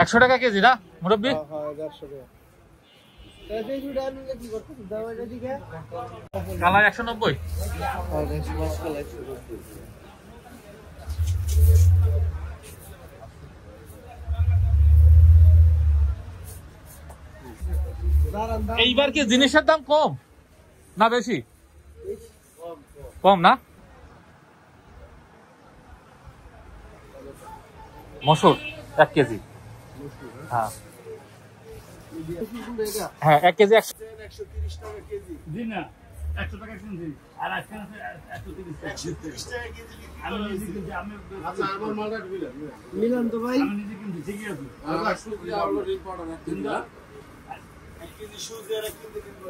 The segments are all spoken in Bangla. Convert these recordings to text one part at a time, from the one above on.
100 টাকা কেজি না মুরব্বি? কালার 190। এইবার কি জিনিসের দাম কম না বেশি? কম না? মসুর 1 কেজি। হ্যাঁ হ্যাঁ 1 কেজি 130 টাকা কেজি। জি না 100 টাকা কেজি আর আজকে 130 টাকা কেজি। আমি নিজে কিনছি। আমি আচ্ছা আমার মালটা মিলান তো ভাই। আমি নিজে কিনছি ঠিকই আছে। আর শুকরিয়া অলরেডি পাড়া না কিনলা 1 কেজি সুজি আর 1 কেজি কিনবো।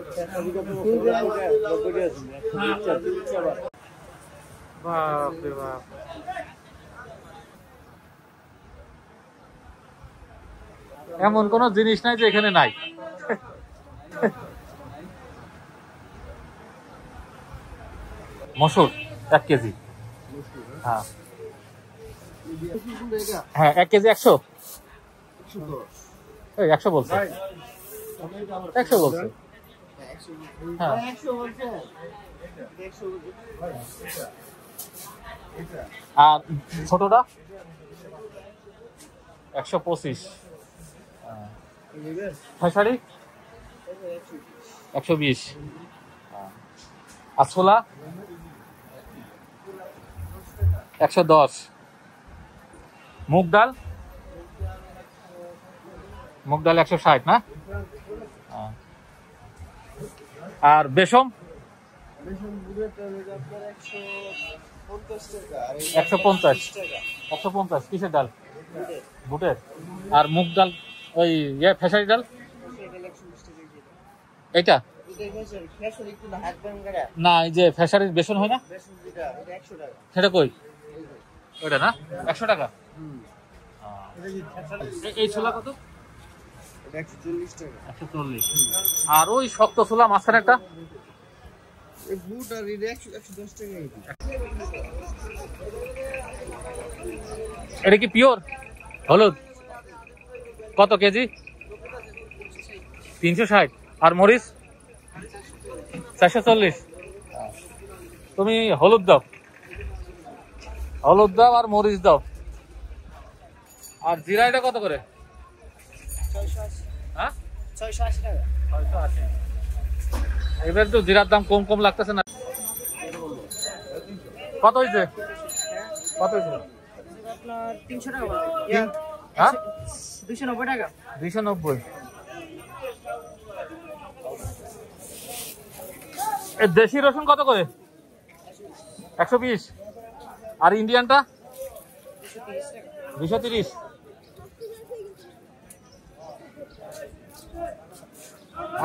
বাপ রে বাপ। এমন কোন জিনিস নাই যে এখানে নাই। মসুর 1 কেজি। হ্যাঁ হ্যাঁ 1 কেজি 100। 100 বলছে, 100 বলছে। হ্যাঁ আর ছোটটা 125। খেসারি 120। আর ছোলা 110। মুগ ডাল 160 না? আর বেসম 150। কিসের ডাল? বুটের। আর মুগ ডাল ওই খেসারি ডাল এটা না, এই যে ফেসারির বেসন হয় না সেটা কই? ওইটা না 100 টাকা। এই ছোলা কত? 140 টাকা। 140। আর ওই শক্ত ছোলা মাঝখানে একটা এটা কি পিওর হলুদ? কত কেজি? 360। আর মরিচ 440। তুমি হলুদ দাও, হলুদ দাও আর মরিচ দাও। আর জিরা এটা কত করে? 680 টাকা। 680। এবার তো জিরার দাম কম কম লাগতেছে না। কত হয়েছে? কত হয়েছে? আপনার 300 টাকা। হ্যাঁ 290 টাকা। 290। দেশি রসুন কত করে? 120। আর ইন্ডিয়ানটা 230।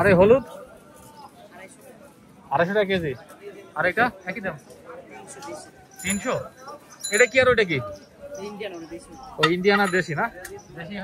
আরে হলুদ 250 টাকা কেজি। আর এটা একই দাম 300। এটা কি আর ওটা কি? ও ইন্ডিয়ান আর দেশি না? দেশি